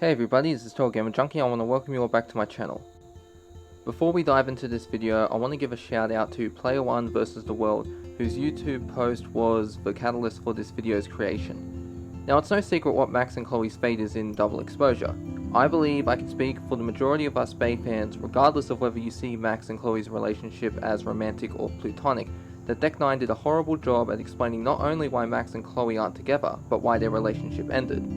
Hey everybody, this is TotalGamerJunkie. I want to welcome you all back to my channel. Before we dive into this video, I want to give a shout out to Player1 vs the World, whose YouTube post was the catalyst for this video's creation. Now, it's no secret what Max and Chloe's fate is in Double Exposure. I believe I can speak for the majority of us Bay fans, regardless of whether you see Max and Chloe's relationship as romantic or platonic, that Deck 9 did a horrible job at explaining not only why Max and Chloe aren't together, but why their relationship ended.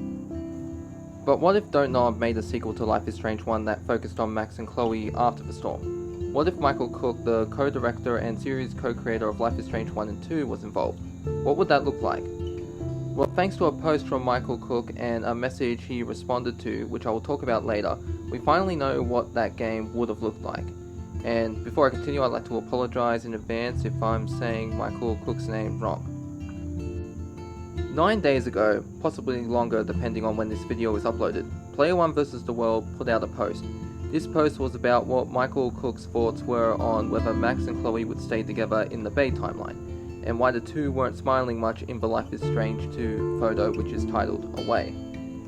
But what if Don't Know made a sequel to Life is Strange 1 that focused on Max and Chloe after the storm? What if Michel Koch, the co-director and series co-creator of Life is Strange 1 and 2, was involved? What would that look like? Well, thanks to a post from Michel Koch and a message he responded to, which I will talk about later, we finally know what that game would have looked like. And before I continue, I'd like to apologize in advance if I'm saying Michel Koch's name wrong. 9 days ago, possibly longer depending on when this video is uploaded, Player1 vs the World put out a post. This post was about what Michel Koch's thoughts were on whether Max and Chloe would stay together in the Bay timeline, and why the two weren't smiling much in the Life is Strange 2 photo, which is titled Away.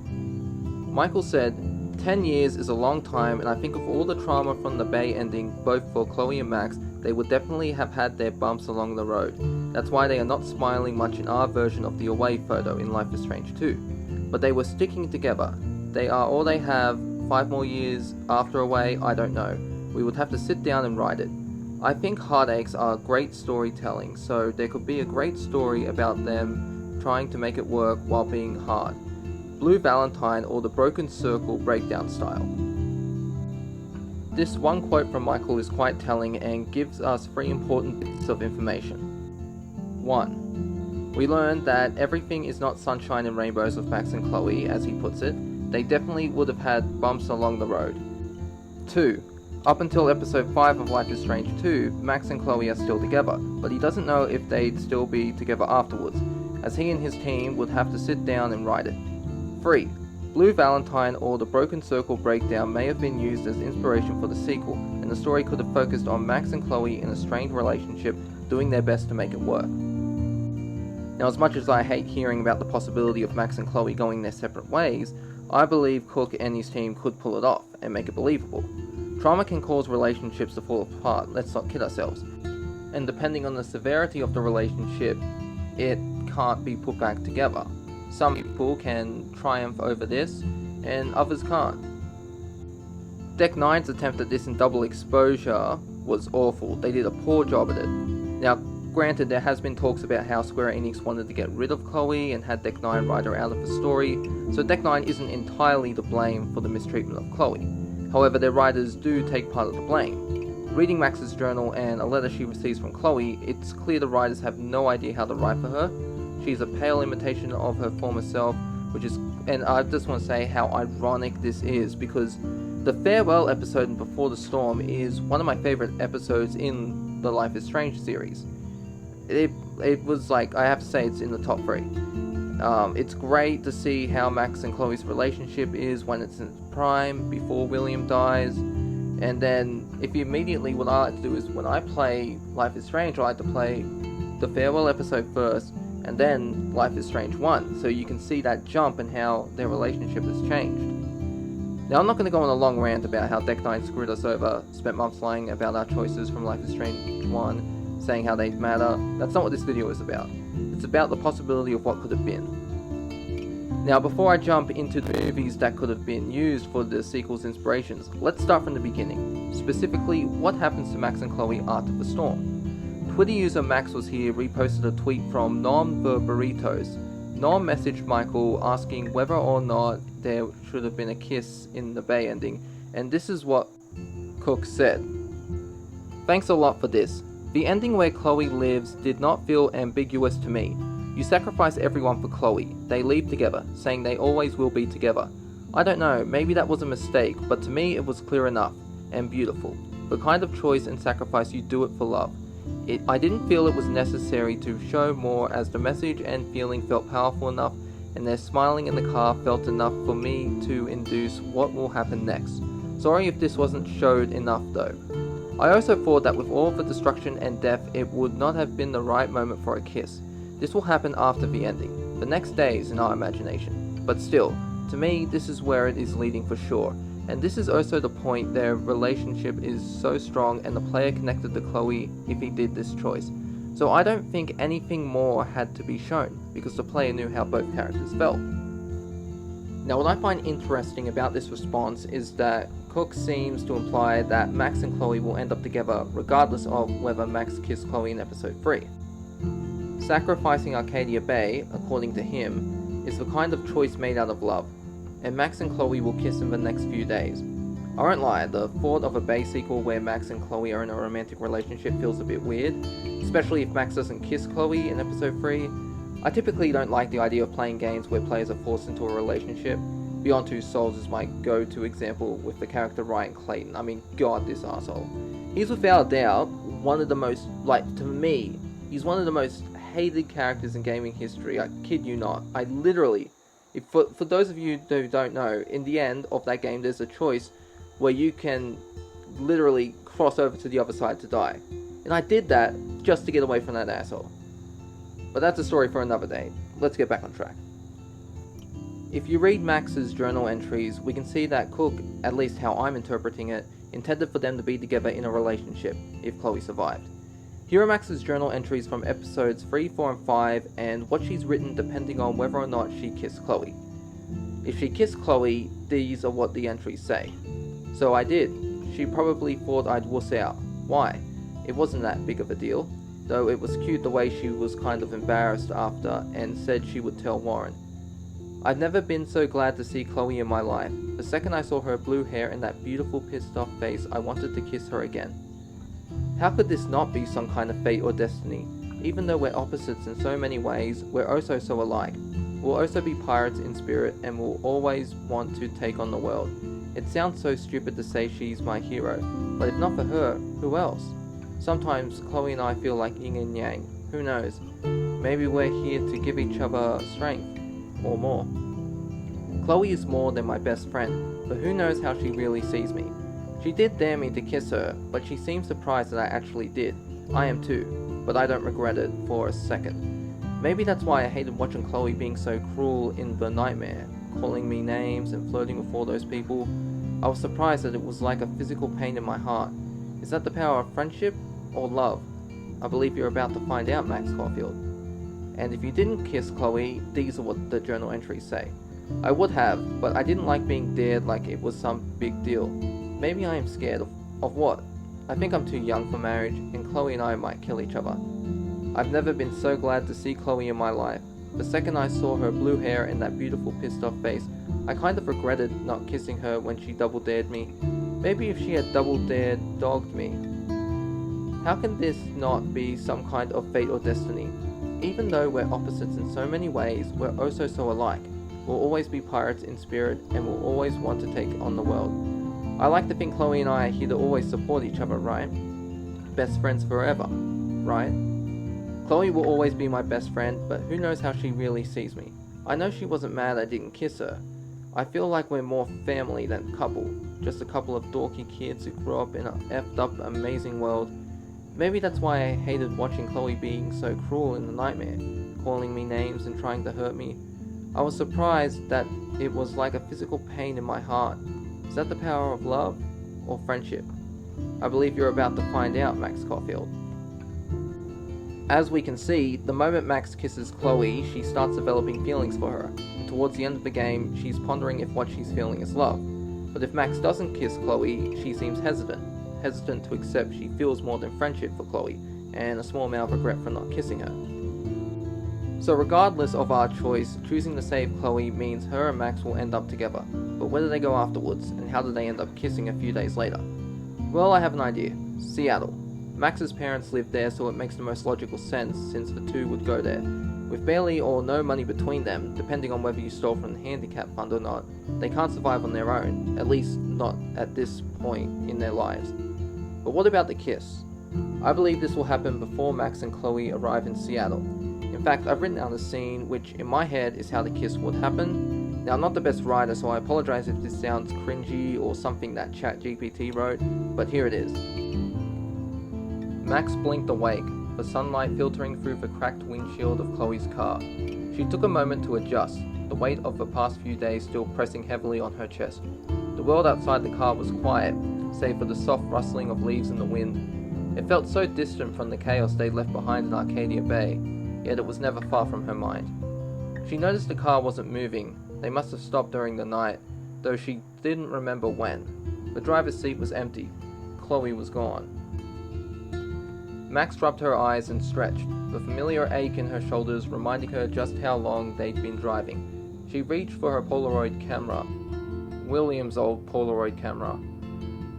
Michel said, 10 years is a long time, and I think of all the trauma from the Bay ending, both for Chloe and Max, they would definitely have had their bumps along the road. That's why they are not smiling much in our version of the Away photo in Life is Strange 2. But they were sticking together. They are all they have. 5 more years after Away, I don't know. We would have to sit down and write it. I think heartaches are great storytelling, so there could be a great story about them trying to make it work while being hard. Blue Valentine or the Broken Circle breakdown style. This one quote from Michel is quite telling and gives us 3 important bits of information. 1. We learned that everything is not sunshine and rainbows with Max and Chloe, as he puts it. They definitely would have had bumps along the road. 2. Up until episode 5 of Life is Strange 2, Max and Chloe are still together, but he doesn't know if they'd still be together afterwards, as he and his team would have to sit down and write it. 3. Blue Valentine or the Broken Circle breakdown may have been used as inspiration for the sequel, and the story could have focused on Max and Chloe in a strained relationship doing their best to make it work. Now, as much as I hate hearing about the possibility of Max and Chloe going their separate ways, I believe Koch and his team could pull it off and make it believable. Trauma can cause relationships to fall apart, let's not kid ourselves. And depending on the severity of the relationship, it can't be put back together. Some people can triumph over this, and others can't. Deck 9's attempt at this in Double Exposure was awful. They did a poor job at it. Now, granted, there has been talks about how Square Enix wanted to get rid of Chloe and had Deck 9 write her out of the story, so Deck 9 isn't entirely to blame for the mistreatment of Chloe. However, their writers do take part of the blame. Reading Max's journal and a letter she receives from Chloe, it's clear the writers have no idea how to write for her. She's a pale imitation of her former self, and I just want to say how ironic this is, because the farewell episode in Before the Storm is one of my favorite episodes in the Life is Strange series. It was like, I have to say, it's in the top 3. It's great to see how Max and Chloe's relationship is when it's in its prime, before William dies, and then if you immediately, what I like to do is when I play Life is Strange, I like to play the farewell episode first, and then Life is Strange 1, so you can see that jump and how their relationship has changed. Now, I'm not going to go on a long rant about how Deck 9 screwed us over, spent months lying about our choices from Life is Strange 1, saying how they matter. That's not what this video is about. It's about the possibility of what could have been. Now, before I jump into the movies that could have been used for the sequel's inspirations, let's start from the beginning. Specifically, what happens to Max and Chloe after the storm? Twitter user Max was here reposted a tweet from Nom the Burritos. Nom messaged Michel asking whether or not there should have been a kiss in the Bay ending, and this is what Koch said. Thanks a lot for this. The ending where Chloe lives did not feel ambiguous to me. You sacrifice everyone for Chloe. They leave together, saying they always will be together. I don't know, maybe that was a mistake, but to me it was clear enough, and beautiful. The kind of choice and sacrifice you do it for love. I didn't feel it was necessary to show more, as the message and feeling felt powerful enough, and their smiling in the car felt enough for me to induce what will happen next. Sorry if this wasn't showed enough though. I also thought that with all the destruction and death, it would not have been the right moment for a kiss. This will happen after the ending, the next days in our imagination. But still, To me, this is where it is leading for sure, and this is also the point their relationship is so strong and the player connected to Chloe if he did this choice. So I don't think anything more had to be shown, because the player knew how both characters felt. Now what I find interesting about this response is that Koch seems to imply that Max and Chloe will end up together regardless of whether Max kissed Chloe in episode 3. Sacrificing Arcadia Bay, according to him, is the kind of choice made out of love, and Max and Chloe will kiss in the next few days. I won't lie, the thought of a Bay sequel where Max and Chloe are in a romantic relationship feels a bit weird, especially if Max doesn't kiss Chloe in episode 3. I typically don't like the idea of playing games where players are forced into a relationship. Beyond Two Souls is my go-to example with the character Ryan Clayton. I mean, god, this asshole. He's without a doubt one of the most, to me, he's one of the most hated characters in gaming history. I kid you not. I literally, for those of you who don't know, in the end of that game there's a choice where you can literally cross over to the other side to die. And I did that just to get away from that asshole. But that's a story for another day. Let's get back on track. If you read Max's journal entries, we can see that Koch, at least how I'm interpreting it, intended for them to be together in a relationship, if Chloe survived. Here are Max's journal entries from episodes 3, 4, and 5, and what she's written depending on whether or not she kissed Chloe. If she kissed Chloe, these are what the entries say. So I did. She probably thought I'd wuss out. Why? It wasn't that big of a deal, though it was cute the way she was kind of embarrassed after and said she would tell Warren. I've never been so glad to see Chloe in my life. The second I saw her blue hair and that beautiful pissed off face, I wanted to kiss her again. How could this not be some kind of fate or destiny? Even though we're opposites in so many ways, we're also so alike. We'll also be pirates in spirit and will always want to take on the world. It sounds so stupid to say she's my hero, but if not for her, who else? Sometimes Chloe and I feel like yin and yang. Who knows? Maybe we're here to give each other strength, or more. Chloe is more than my best friend, but who knows how she really sees me. She did dare me to kiss her, but she seemed surprised that I actually did. I am too, but I don't regret it for a second. Maybe that's why I hated watching Chloe being so cruel in The Nightmare, calling me names and flirting with all those people. I was surprised that it was like a physical pain in my heart. Is that the power of friendship or love? I believe you're about to find out, Max Caulfield. And if you didn't kiss Chloe, these are what the journal entries say. I would have, but I didn't like being dared like it was some big deal. Maybe I am scared of what? I think I'm too young for marriage, and Chloe and I might kill each other. I've never been so glad to see Chloe in my life. The second I saw her blue hair and that beautiful pissed off face, I kind of regretted not kissing her when she double dared me. Maybe if she had double dared dogged me. How can this not be some kind of fate or destiny? Even though we're opposites in so many ways, we're also so alike. We'll always be pirates in spirit and will always want to take on the world. I like to think Chloe and I are here to always support each other, right? Best friends forever, right? Chloe will always be my best friend, but who knows how she really sees me. I know she wasn't mad I didn't kiss her. I feel like we're more family than couple. Just a couple of dorky kids who grew up in an effed up amazing world. Maybe that's why I hated watching Chloe being so cruel in The Nightmare, calling me names and trying to hurt me. I was surprised that it was like a physical pain in my heart. Is that the power of love or friendship? I believe you're about to find out, Max Caulfield. As we can see, the moment Max kisses Chloe, she starts developing feelings for her. Towards the end of the game, she's pondering if what she's feeling is love. But if Max doesn't kiss Chloe, she seems hesitant to accept she feels more than friendship for Chloe, and a small amount of regret for not kissing her. So regardless of our choice, choosing to save Chloe means her and Max will end up together. But where do they go afterwards, and how do they end up kissing a few days later? Well, I have an idea. Seattle. Max's parents live there, so it makes the most logical sense since the two would go there. With barely or no money between them, depending on whether you stole from the handicap fund or not, they can't survive on their own, at least not at this point in their lives. But what about the kiss? I believe this will happen before Max and Chloe arrive in Seattle. In fact, I've written down a scene which in my head is how the kiss would happen. Now, I'm not the best writer, so I apologize if this sounds cringy or something that ChatGPT wrote, but here it is. Max blinked awake, the sunlight filtering through the cracked windshield of Chloe's car. She took a moment to adjust. the weight of the past few days still pressing heavily on her chest. The world outside the car was quiet, save for the soft rustling of leaves in the wind. It felt so distant from the chaos they'd left behind in Arcadia Bay, yet it was never far from her mind. She noticed the car wasn't moving. They must have stopped during the night, though she didn't remember when. The driver's seat was empty. Chloe was gone. Max rubbed her eyes and stretched, the familiar ache in her shoulders reminding her just how long they'd been driving. She reached for her Polaroid camera, William's old Polaroid camera,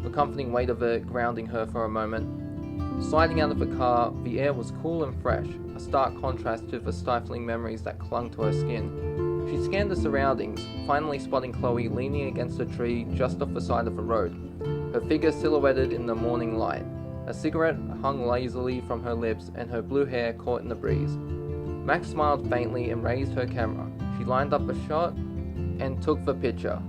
the comforting weight of it grounding her for a moment. Sliding out of the car, the air was cool and fresh, a stark contrast to the stifling memories that clung to her skin. She scanned the surroundings, finally spotting Chloe leaning against a tree just off the side of the road, her figure silhouetted in the morning light. A cigarette hung lazily from her lips and her blue hair caught in the breeze. Max smiled faintly and raised her camera. She lined up a shot and took the picture.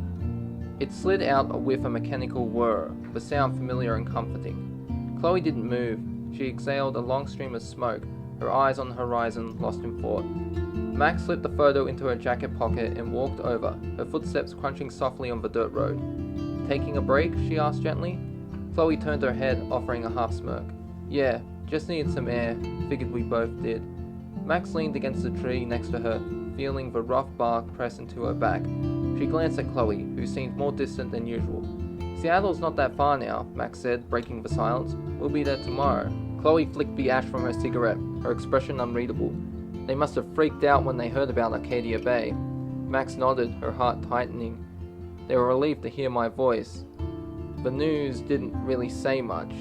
It slid out with a mechanical whir, the sound familiar and comforting. Chloe didn't move. She exhaled a long stream of smoke, her eyes on the horizon, lost in thought. Max slipped the photo into her jacket pocket and walked over, her footsteps crunching softly on the dirt road. "Taking a break?" she asked gently. Chloe turned her head, offering a half smirk. "Yeah, just needed some air, figured we both did." Max leaned against the tree next to her, feeling the rough bark press into her back. She glanced at Chloe, who seemed more distant than usual. "Seattle's not that far now," Max said, breaking the silence. "We'll be there tomorrow." Chloe flicked the ash from her cigarette, her expression unreadable. "They must have freaked out when they heard about Arcadia Bay." Max nodded, her heart tightening. "They were relieved to hear my voice. The news didn't really say much.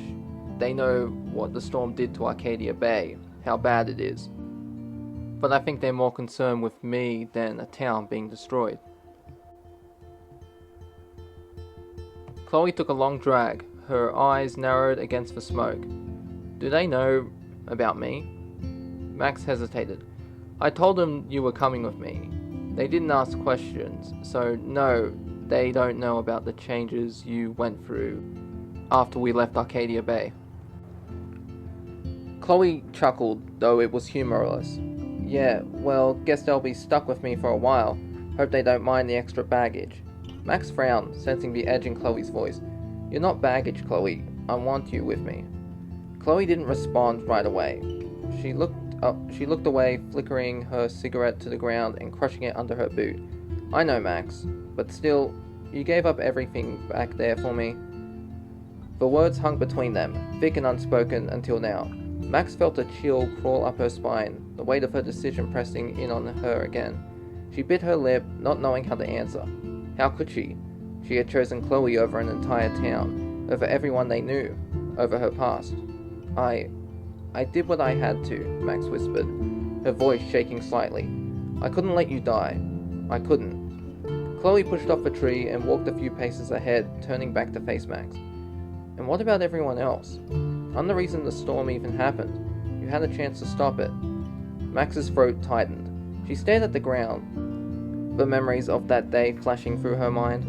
They know what the storm did to Arcadia Bay, how bad it is. But I think they're more concerned with me than a town being destroyed." Chloe took a long drag, her eyes narrowed against the smoke. "Do they know about me?" Max hesitated. "I told them you were coming with me. They didn't ask questions, so no, they don't know about the changes you went through after we left Arcadia Bay." Chloe chuckled, though it was humorless. "Yeah, well, guess they'll be stuck with me for a while. Hope they don't mind the extra baggage." Max frowned, sensing the edge in Chloe's voice. "You're not baggage, Chloe. I want you with me." Chloe didn't respond right away. She looked away, flickering her cigarette to the ground and crushing it under her boot. "I know, Max, but still, you gave up everything back there for me." The words hung between them, thick and unspoken until now. Max felt a chill crawl up her spine, the weight of her decision pressing in on her again. She bit her lip, not knowing how to answer. How could she? She had chosen Chloe over an entire town, over everyone they knew, over her past. I did what I had to," Max whispered, her voice shaking slightly. "I couldn't let you die. I couldn't." Chloe pushed off the tree and walked a few paces ahead, turning back to face Max. "And what about everyone else? I'm the reason the storm even happened. You had a chance to stop it." Max's throat tightened. She stared at the ground, the memories of that day flashing through her mind.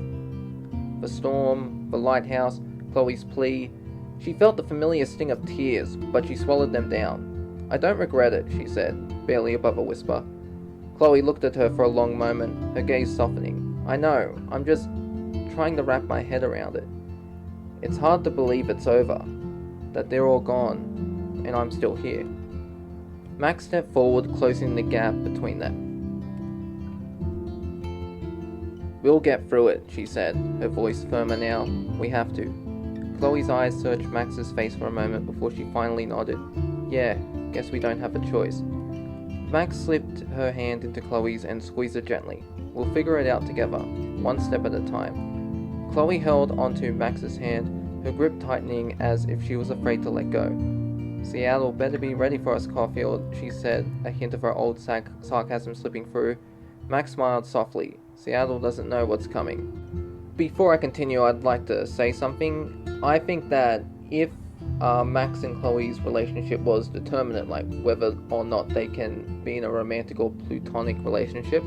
The storm, the lighthouse, Chloe's plea. She felt the familiar sting of tears, but she swallowed them down. "I don't regret it," she said, barely above a whisper. Chloe looked at her for a long moment, her gaze softening. "I know, I'm just trying to wrap my head around it. It's hard to believe it's over, that they're all gone, and I'm still here." Max stepped forward, closing the gap between them. "We'll get through it," she said, her voice firmer now. "We have to." Chloe's eyes searched Max's face for a moment before she finally nodded. "Yeah, guess we don't have a choice." Max slipped her hand into Chloe's and squeezed it gently. "We'll figure it out together, one step at a time." Chloe held onto Max's hand, her grip tightening as if she was afraid to let go. "Seattle better be ready for us, Caulfield," she said, a hint of her old sarcasm slipping through. Max smiled softly. "Seattle doesn't know what's coming." Before I continue, I'd like to say something. I think that if Max and Chloe's relationship was determinate, like whether or not they can be in a romantic or platonic relationship,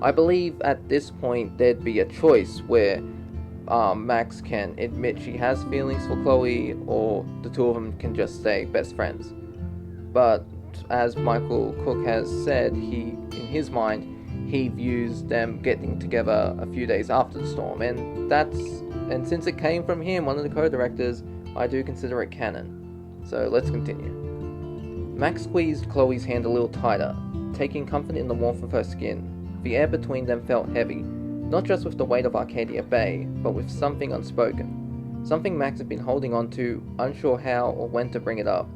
I believe at this point there'd be a choice where Max can admit she has feelings for Chloe, or the two of them can just stay best friends. But as Michel Koch has said, in his mind, he views them getting together a few days after the storm, and since it came from him, one of the co-directors, I do consider it canon. So let's continue. Max squeezed Chloe's hand a little tighter, taking comfort in the warmth of her skin. The air between them felt heavy, not just with the weight of Arcadia Bay, but with something unspoken. Something Max had been holding on to, unsure how or when to bring it up.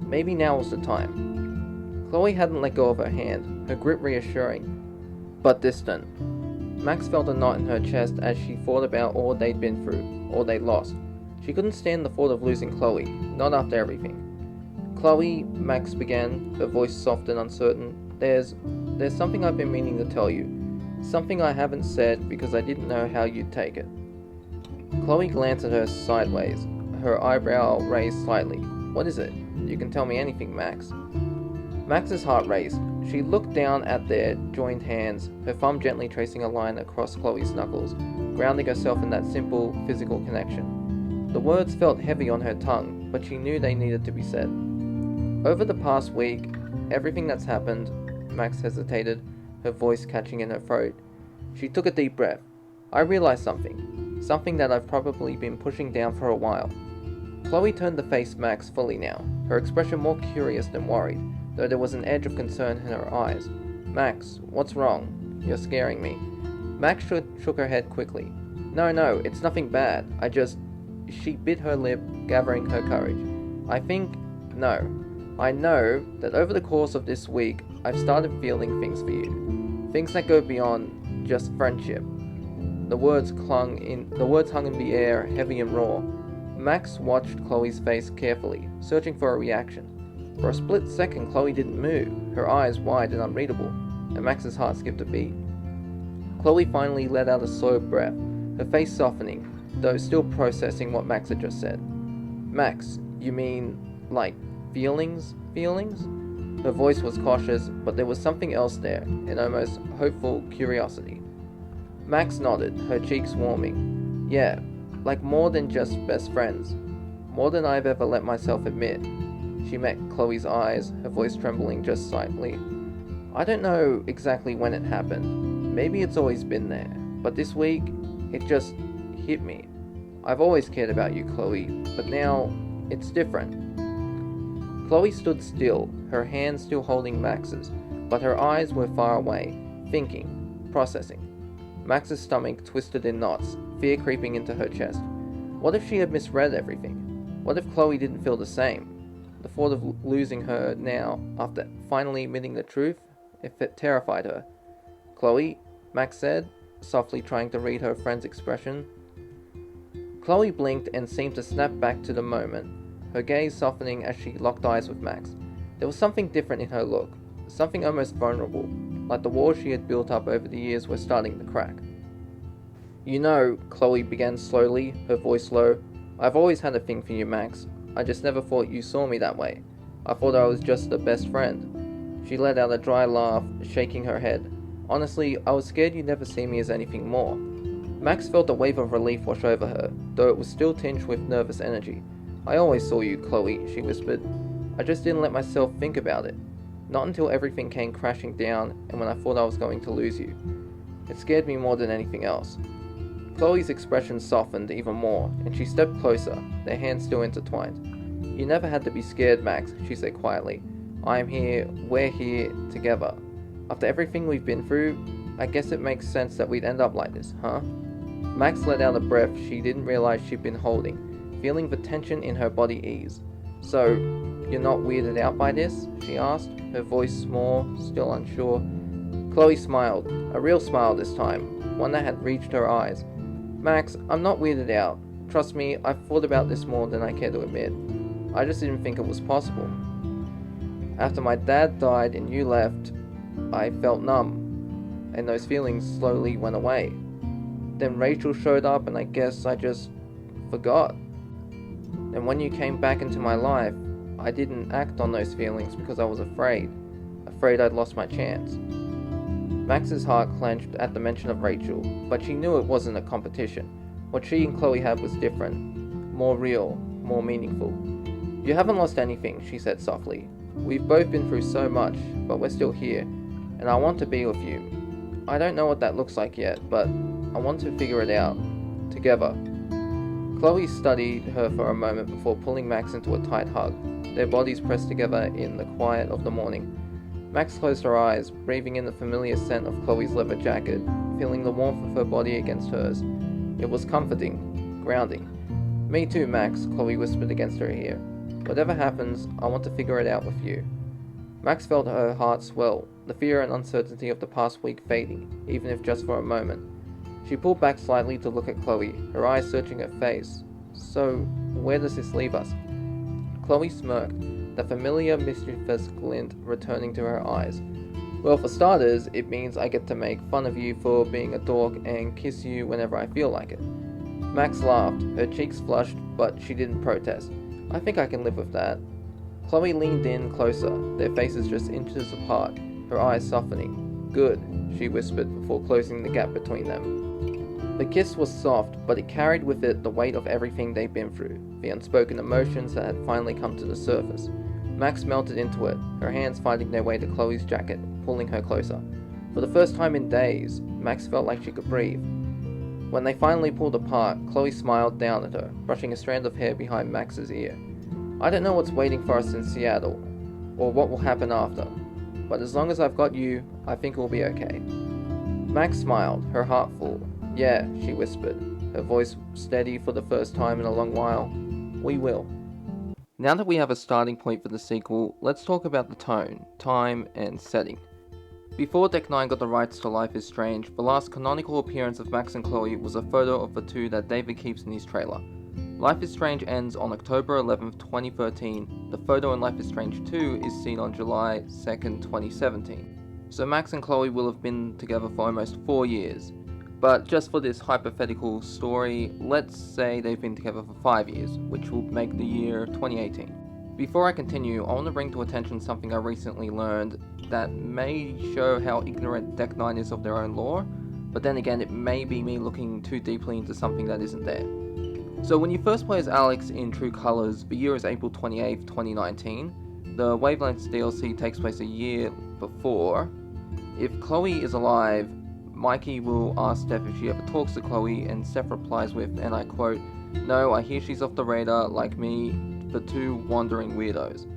Maybe now was the time. Chloe hadn't let go of her hand, her grip reassuring, but distant. Max felt a knot in her chest as she thought about all they'd been through, all they'd lost. She couldn't stand the thought of losing Chloe, not after everything. Chloe, Max began, her voice soft and uncertain. There's something I've been meaning to tell you. Something I haven't said because I didn't know how you'd take it. Chloe glanced at her sideways, her eyebrow raised slightly. What is it? You can tell me anything, Max. Max's heart raced. She looked down at their joined hands, her thumb gently tracing a line across Chloe's knuckles, grounding herself in that simple, physical connection. The words felt heavy on her tongue, but she knew they needed to be said. Over the past week, everything that's happened, Max hesitated, her voice catching in her throat. She took a deep breath. I realized something that I've probably been pushing down for a while. Chloe turned to face Max fully now, her expression more curious than worried, though there was an edge of concern in her eyes. Max, what's wrong? You're scaring me. Max shook her head quickly. No, it's nothing bad. She bit her lip, gathering her courage. I know that over the course of this week, I've started feeling things for you. Things that go beyond just friendship. The words hung in the air, heavy and raw. Max watched Chloe's face carefully, searching for a reaction. For a split second, Chloe didn't move, her eyes wide and unreadable, and Max's heart skipped a beat. Chloe finally let out a slow breath, her face softening, though still processing what Max had just said. Max, you mean, like, feelings? Her voice was cautious, but there was something else there, an almost hopeful curiosity. Max nodded, her cheeks warming. Yeah, like more than just best friends. More than I've ever let myself admit. She met Chloe's eyes, her voice trembling just slightly. I don't know exactly when it happened. Maybe it's always been there. But this week, it just hit me. I've always cared about you, Chloe, but now it's different. Chloe stood still, her hand still holding Max's, but her eyes were far away, thinking, processing. Max's stomach twisted in knots, fear creeping into her chest. What if she had misread everything? What if Chloe didn't feel the same? The thought of losing her now, after finally admitting the truth, if it terrified her. Chloe, Max said, softly trying to read her friend's expression. Chloe blinked and seemed to snap back to the moment, her gaze softening as she locked eyes with Max. There was something different in her look, something almost vulnerable, like the walls she had built up over the years were starting to crack. You know, Chloe began slowly, her voice low, I've always had a thing for you, Max. I just never thought you saw me that way. I thought I was just a best friend. She let out a dry laugh, shaking her head. Honestly, I was scared you'd never see me as anything more. Max felt a wave of relief wash over her, though it was still tinged with nervous energy. I always saw you, Chloe, she whispered. I just didn't let myself think about it. Not until everything came crashing down and when I thought I was going to lose you. It scared me more than anything else. Chloe's expression softened even more, and she stepped closer, their hands still intertwined. You never had to be scared, Max, she said quietly. I am here, we're here, together. After everything we've been through, I guess it makes sense that we'd end up like this, huh? Max let out a breath she didn't realize she'd been holding, feeling the tension in her body ease. So, you're not weirded out by this? She asked, her voice small, still unsure. Chloe smiled, a real smile this time, one that had reached her eyes. Max, I'm not weirded out. Trust me, I've thought about this more than I care to admit. I just didn't think it was possible. After my dad died and you left, I felt numb, and those feelings slowly went away. Then Rachel showed up and I guess I just forgot. And when you came back into my life, I didn't act on those feelings because I was afraid I'd lost my chance. Max's heart clenched at the mention of Rachel, but she knew it wasn't a competition. What she and Chloe had was different, more real, more meaningful. You haven't lost anything, she said softly. We've both been through so much, but we're still here, and I want to be with you. I don't know what that looks like yet, but I want to figure it out. Together. Chloe studied her for a moment before pulling Max into a tight hug, their bodies pressed together in the quiet of the morning. Max closed her eyes, breathing in the familiar scent of Chloe's leather jacket, feeling the warmth of her body against hers. It was comforting, grounding. "Me too, Max," Chloe whispered against her ear. "Whatever happens, I want to figure it out with you." Max felt her heart swell, the fear and uncertainty of the past week fading, even if just for a moment. She pulled back slightly to look at Chloe, her eyes searching her face. "So, where does this leave us?" Chloe smirked, the familiar mischievous glint returning to her eyes. "Well, for starters, it means I get to make fun of you for being a dork and kiss you whenever I feel like it." Max laughed, her cheeks flushed, but she didn't protest. "I think I can live with that." Chloe leaned in closer, their faces just inches apart, her eyes softening. "Good," she whispered before closing the gap between them. The kiss was soft, but it carried with it the weight of everything they'd been through, the unspoken emotions that had finally come to the surface. Max melted into it, her hands finding their way to Chloe's jacket, pulling her closer. For the first time in days, Max felt like she could breathe. When they finally pulled apart, Chloe smiled down at her, brushing a strand of hair behind Max's ear. "I don't know what's waiting for us in Seattle, or what will happen after, but as long as I've got you, I think we'll be okay." Max smiled, her heart full. "Yeah," she whispered, her voice steady for the first time in a long while. "We will." Now that we have a starting point for the sequel, let's talk about the tone, time, and setting. Before Deck 9 got the rights to Life is Strange, the last canonical appearance of Max and Chloe was a photo of the two that David keeps in his trailer. Life is Strange ends on October 11th, 2013. The photo in Life is Strange 2 is seen on July 2nd, 2017. So Max and Chloe will have been together for almost 4 years. But just for this hypothetical story, let's say they've been together for 5 years, which will make the year 2018. Before I continue, I want to bring to attention something I recently learned that may show how ignorant Deck 9 is of their own lore, but then again it may be me looking too deeply into something that isn't there. So when you first play as Alex in True Colors, the year is April 28th, 2019. The Wavelengths DLC takes place a year before. If Chloe is alive, Mikey will ask Steph if she ever talks to Chloe, and Steph replies with, and I quote, "No, I hear she's off the radar, like me, the two wandering weirdos."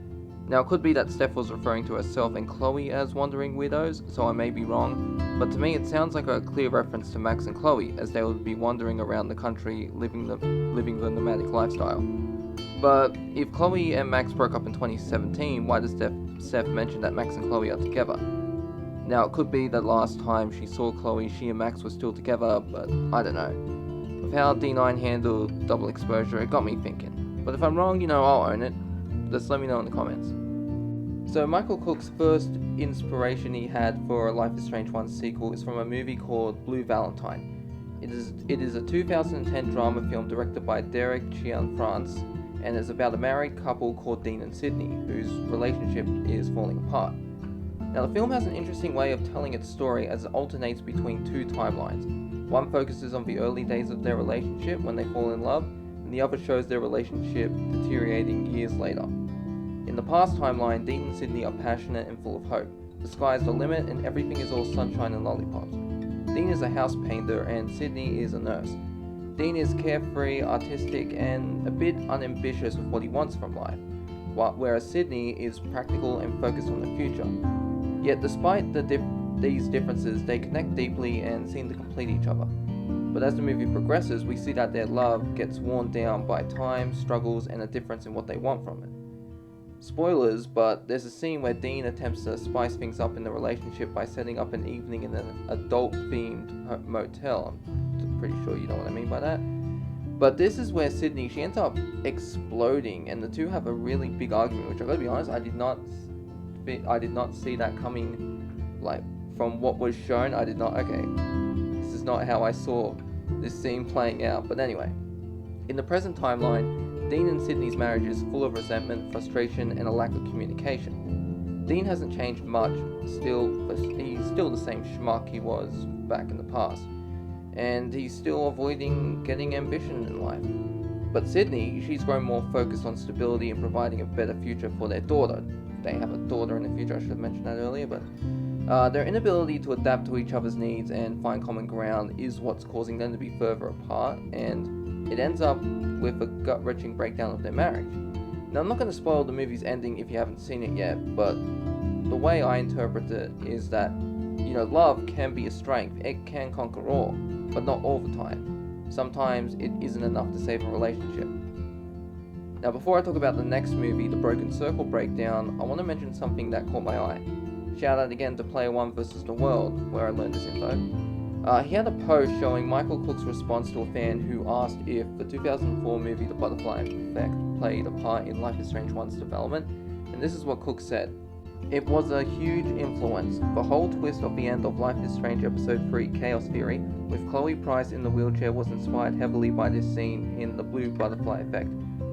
Now it could be that Steph was referring to herself and Chloe as wandering weirdos, so I may be wrong, but to me it sounds like a clear reference to Max and Chloe, as they would be wandering around the country, living the nomadic lifestyle. But if Chloe and Max broke up in 2017, why does Steph mention that Max and Chloe are together? Now, it could be that last time she saw Chloe, she and Max were still together, but I don't know. With how D9 handled double exposure, it got me thinking. But if I'm wrong, I'll own it. Just let me know in the comments. So Michael Koch's first inspiration he had for a Life is Strange 1 sequel is from a movie called Blue Valentine. It is a 2010 drama film directed by Derek Cianfrance, and is about a married couple called Dean and Sydney, whose relationship is falling apart. Now, the film has an interesting way of telling its story as it alternates between two timelines. One focuses on the early days of their relationship when they fall in love, and the other shows their relationship deteriorating years later. In the past timeline, Dean and Sydney are passionate and full of hope. The sky is the limit and everything is all sunshine and lollipops. Dean is a house painter and Sydney is a nurse. Dean is carefree, artistic, and a bit unambitious with what he wants from life, whereas Sydney is practical and focused on the future. Yet despite these differences, they connect deeply and seem to complete each other. But as the movie progresses, we see that their love gets worn down by time, struggles, and a difference in what they want from it. Spoilers, but there's a scene where Dean attempts to spice things up in the relationship by setting up an evening in an adult-themed motel. I'm pretty sure you know what I mean by that. But this is where Sydney, she ends up exploding, and the two have a really big argument, which I gotta be honest, I did not see that coming, like, from what was shown. This is not how I saw this scene playing out. But anyway, in the present timeline, Dean and Sydney's marriage is full of resentment, frustration, and a lack of communication. Dean hasn't changed much, he's still the same schmuck he was back in the past, and he's still avoiding getting ambition in life. But Sydney, she's grown more focused on stability and providing a better future for their daughter. They have a daughter in the future, I should have mentioned that earlier, but Their inability to adapt to each other's needs and find common ground is what's causing them to be further apart, and it ends up with a gut-wrenching breakdown of their marriage. Now, I'm not going to spoil the movie's ending if you haven't seen it yet, but the way I interpret it is that, love can be a strength. It can conquer all, but not all the time. Sometimes it isn't enough to save a relationship. Now, before I talk about the next movie, The Broken Circle Breakdown, I want to mention something that caught my eye. Shout out again to Player One vs. the World, where I learned this info. He had a post showing Michael Koch's response to a fan who asked if the 2004 movie The Butterfly Effect played a part in Life is Strange 1's development, and this is what Koch said. It was a huge influence. The whole twist of the end of Life is Strange Episode 3 Chaos Theory, with Chloe Price in the wheelchair, was inspired heavily by this scene in The Blue Butterfly Effect,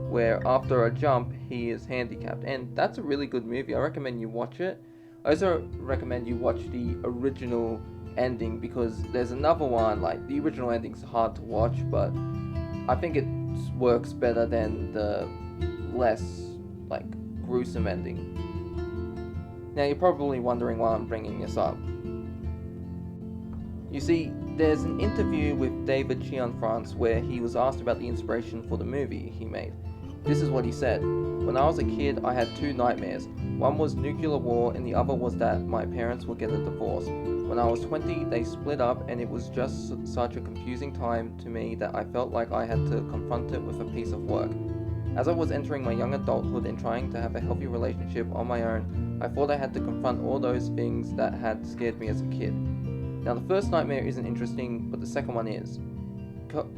where after a jump he is handicapped, and that's a really good movie. I recommend you watch it. I also recommend you watch the original ending, because there's another one, like the original ending's hard to watch, but I think it works better than the less gruesome ending. Now you're probably wondering why I'm bringing this up. You see, there's an interview with David Chion-France where he was asked about the inspiration for the movie he made. This is what he said. When I was a kid, I had two nightmares. One was nuclear war and the other was that my parents would get a divorce. When I was 20, they split up, and it was just such a confusing time to me that I felt like I had to confront it with a piece of work. As I was entering my young adulthood and trying to have a healthy relationship on my own, I thought I had to confront all those things that had scared me as a kid. Now, the first nightmare isn't interesting, but the second one is.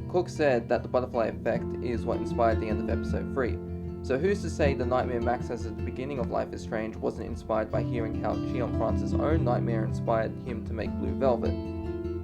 Koch said that the butterfly effect is what inspired the end of episode 3. So who's to say the nightmare Max has at the beginning of Life is Strange wasn't inspired by hearing how Chion-France's own nightmare inspired him to make Blue Velvet?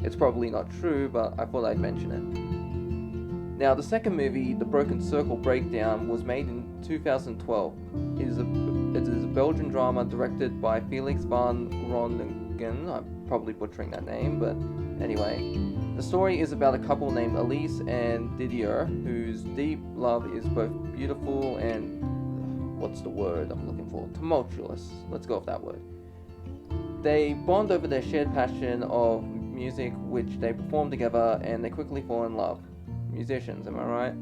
It's probably not true, but I thought I'd mention it. Now, the second movie, The Broken Circle Breakdown, was made in 2012. It is a Belgian drama directed by Felix van Groningen. I'm probably butchering that name, but anyway. The story is about a couple named Elise and Didier, whose deep love is both beautiful and, what's the word I'm looking for? Tumultuous. Let's go with that word. They bond over their shared passion of music, which they perform together, and they quickly fall in love. Musicians, am I right?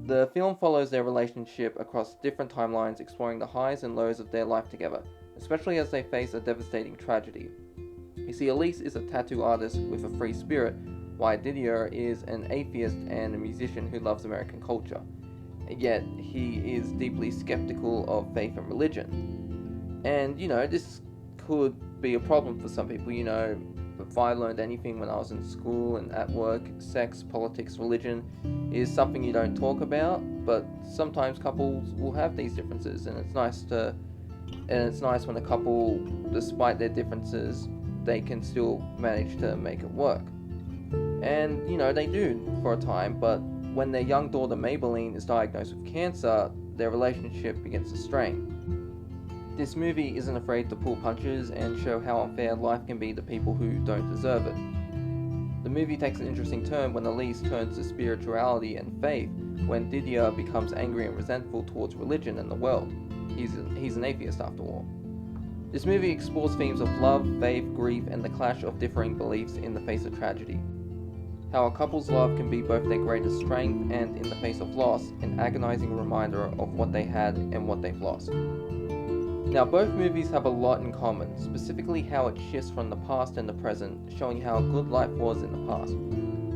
The film follows their relationship across different timelines, exploring the highs and lows of their life together, especially as they face a devastating tragedy. You see, Elise is a tattoo artist with a free spirit, while Didier is an atheist and a musician who loves American culture. Yet, he is deeply skeptical of faith and religion. And, this could be a problem for some people. If I learned anything when I was in school and at work, sex, politics, religion is something you don't talk about, but sometimes couples will have these differences, and it's nice when a couple, despite their differences, they can still manage to make it work. And, they do for a time, but when their young daughter Maybelline is diagnosed with cancer, their relationship begins to strain. This movie isn't afraid to pull punches and show how unfair life can be to people who don't deserve it. The movie takes an interesting turn when Elise turns to spirituality and faith, when Didier becomes angry and resentful towards religion and the world. He's an atheist after all. This movie explores themes of love, faith, grief, and the clash of differing beliefs in the face of tragedy. How a couple's love can be both their greatest strength and, in the face of loss, an agonizing reminder of what they had and what they've lost. Now, both movies have a lot in common, specifically how it shifts from the past and the present, showing how good life was in the past.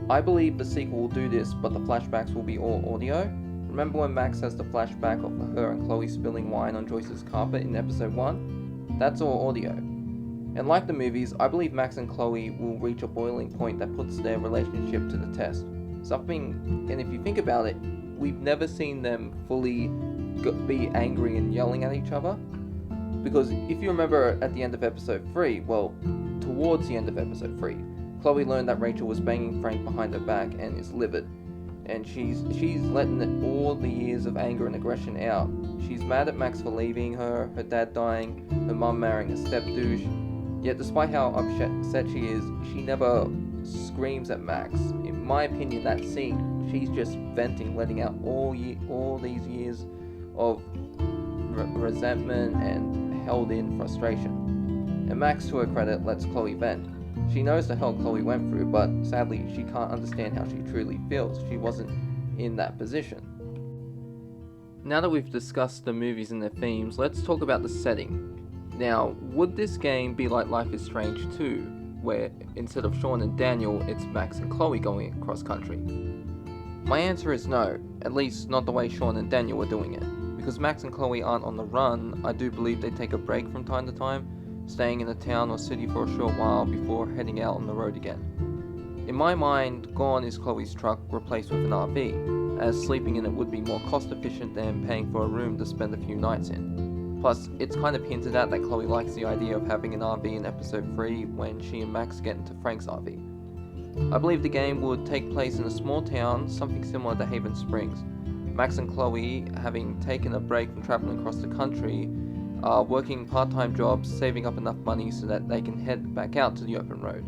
I believe the sequel will do this, but the flashbacks will be all audio. Remember when Max has the flashback of her and Chloe spilling wine on Joyce's carpet in episode 1? That's all audio. And like the movies, I believe Max and Chloe will reach a boiling point that puts their relationship to the test. And if you think about it, we've never seen them fully be angry and yelling at each other. Because if you remember at the end of episode 3, towards the end of episode 3, Chloe learned that Rachel was banging Frank behind her back and is livid. And she's letting all the years of anger and aggression out. She's mad at Max for leaving her dad dying, her mum marrying a step douche. Yet despite how upset she is, she never screams at Max. In my opinion, that scene, she's just venting, letting out all these years of resentment and held in frustration. and Max, to her credit, lets Chloe vent. She knows the hell Chloe went through, but sadly she can't understand how she truly feels. She wasn't in that position. Now that we've discussed the movies and their themes, let's talk about the setting. Now, would this game be like Life is Strange 2, where instead of Sean and Daniel, it's Max and Chloe going across country? My answer is no, at least not the way Sean and Daniel were doing it. Because Max and Chloe aren't on the run, I do believe they take a break from time to time, staying in a town or city for a short while before heading out on the road again. In my mind, gone is Chloe's truck replaced with an RV, as sleeping in it would be more cost efficient than paying for a room to spend a few nights in. Plus, it's kind of hinted at that Chloe likes the idea of having an RV in episode 3 when she and Max get into Frank's RV. I believe the game would take place in a small town, something similar to Haven Springs. Max and Chloe, having taken a break from traveling across the country, are working part-time jobs, saving up enough money so that they can head back out to the open road.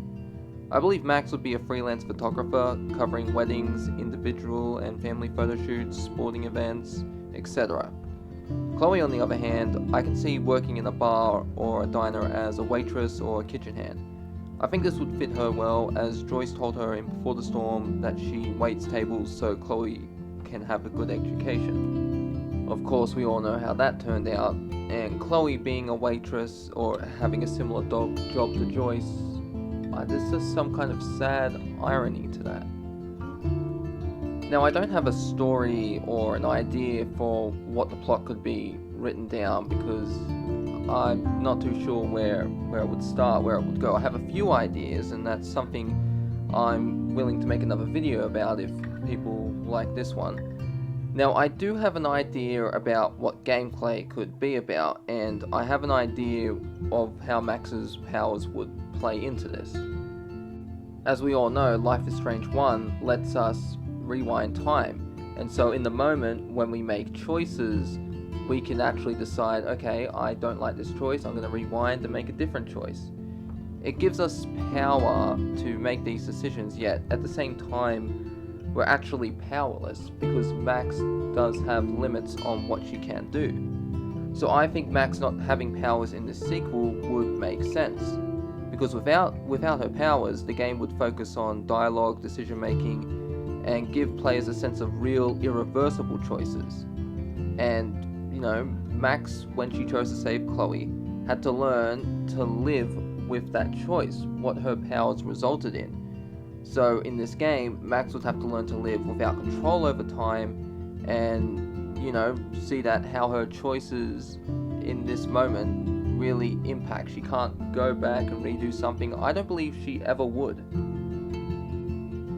I believe Max would be a freelance photographer, covering weddings, individual and family photo shoots, sporting events, etc. Chloe, on the other hand, I can see working in a bar or a diner as a waitress or a kitchen hand. I think this would fit her well, as Joyce told her in Before the Storm that she waits tables so Chloe can have a good education. Of course, we all know how that turned out, and Chloe being a waitress or having a similar job to Joyce, there's just some kind of sad irony to that. Now, I don't have a story or an idea for what the plot could be written down because I'm not too sure where it would start, where it would go. I have a few ideas, and that's something I'm willing to make another video about if people like this one. Now, I do have an idea about what gameplay could be about, and I have an idea of how Max's powers would play into this. As we all know, Life is Strange 1 lets us rewind time, and so in the moment when we make choices, we can actually decide, okay, I don't like this choice, I'm going to rewind and make a different choice. It gives us power to make these decisions, yet at the same time, we're actually powerless because Max does have limits on what she can do. So I think Max not having powers in this sequel would make sense, because without her powers, the game would focus on dialogue, decision making, and give players a sense of real, irreversible choices. And, Max, when she chose to save Chloe, had to learn to live with that choice, what her powers resulted in. So in this game, Max would have to learn to live without control over time and, see that how her choices in this moment really impact. She can't go back and redo something. I don't believe she ever would.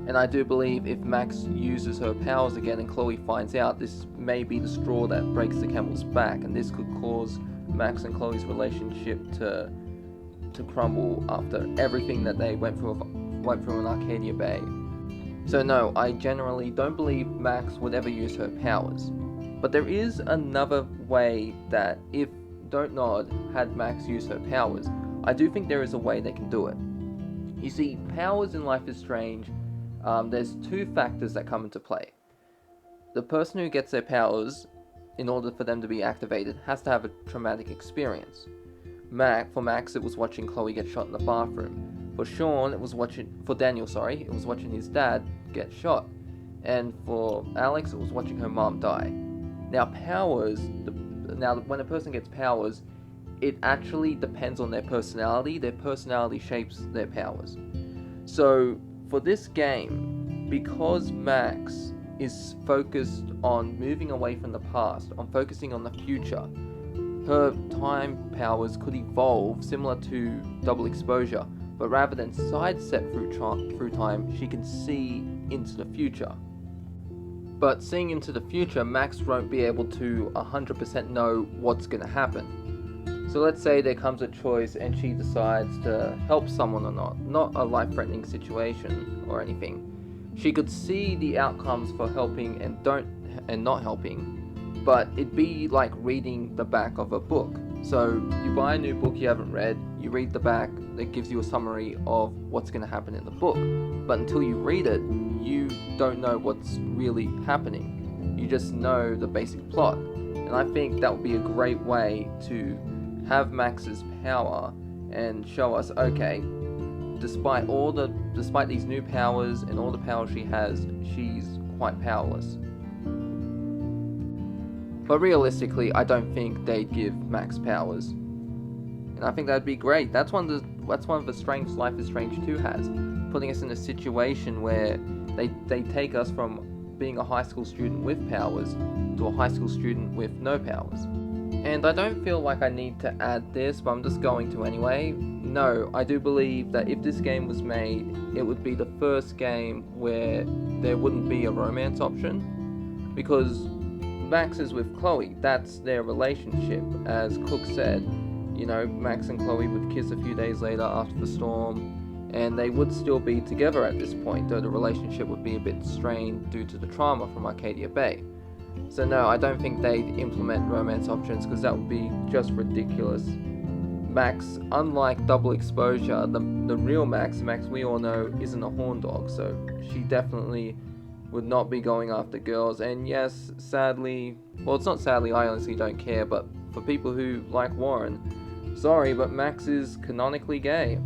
And I do believe if Max uses her powers again and Chloe finds out, this may be the straw that breaks the camel's back, and this could cause Max and Chloe's relationship to crumble after everything that they went through in Arcadia Bay. So no, I generally don't believe Max would ever use her powers. But there is another way that if Don't Nod had Max use her powers, I do think there is a way they can do it. You see, powers in Life is Strange, there's two factors that come into play. The person who gets their powers, in order for them to be activated, has to have a traumatic experience. For Max, it was watching Chloe get shot in the bathroom. For Daniel, it was watching his dad get shot. And for Alex, it was watching her mom die. Now, when a person gets powers, it actually depends on their personality. Their personality shapes their powers. So, for this game, because Max is focused on moving away from the past, on focusing on the future, her time powers could evolve similar to double exposure, but rather than sidestep through time, she can see into the future. But seeing into the future, Max won't be able to 100% know what's going to happen. So let's say there comes a choice and she decides to help someone or not a life-threatening situation or anything. She could see the outcomes for helping and not helping, but it'd be like reading the back of a book. So you buy a new book you haven't read, you read the back, that gives you a summary of what's going to happen in the book. But until you read it, you don't know what's really happening. You just know the basic plot. And I think that would be a great way to have Max's power and show us, okay, despite these new powers and all the power she has, she's quite powerless. But realistically, I don't think they'd give Max powers, and I think that'd be great. That's one of the strengths Life is Strange 2 has, putting us in a situation where they take us from being a high school student with powers to a high school student with no powers. And I don't feel like I need to add this, but I'm just going to anyway. No, I do believe that if this game was made, it would be the first game where there wouldn't be a romance option, because Max is with Chloe. That's their relationship. As Cook said, you know, Max and Chloe would kiss a few days later after the storm, and they would still be together at this point, though the relationship would be a bit strained due to the trauma from Arcadia Bay. So no, I don't think they'd implement romance options, because that would be just ridiculous. Max, unlike Double Exposure, the real Max we all know isn't a horn dog, so she definitely would not be going after girls. And yes, sadly, well, it's not sadly, I honestly don't care, but for people who like Warren, sorry, but Max is canonically gay.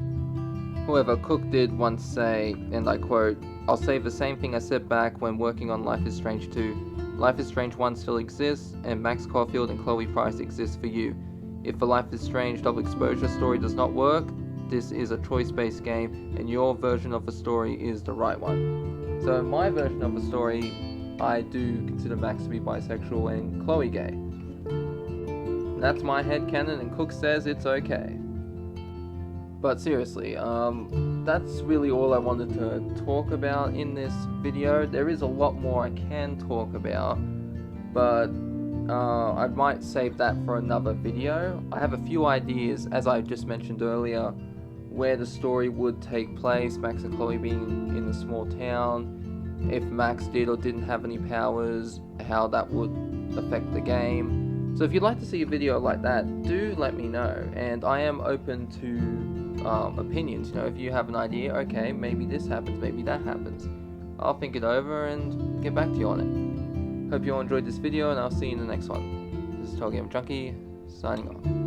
However, Cook did once say, and I quote, "I'll say the same thing I said back when working on Life is Strange 2. Life is Strange 1 still exists, and Max Caulfield and Chloe Price exist for you. If the Life is Strange Double Exposure story does not work, this is a choice-based game, and your version of the story is the right one." So in my version of the story, I do consider Max to be bisexual and Chloe gay. That's my headcanon, and Cook says it's okay. But seriously, that's really all I wanted to talk about in this video. There is a lot more I can talk about, but I might save that for another video. I have a few ideas, as I just mentioned earlier, where the story would take place, Max and Chloe being in a small town, if Max did or didn't have any powers, how that would affect the game. So if you'd like to see a video like that, do let me know, and I am open to opinions. You know, if you have an idea, okay, maybe this happens, maybe that happens, I'll think it over and get back to you on it. Hope you all enjoyed this video, and I'll see you in the next one. This is TotalGamerJunkie, signing off.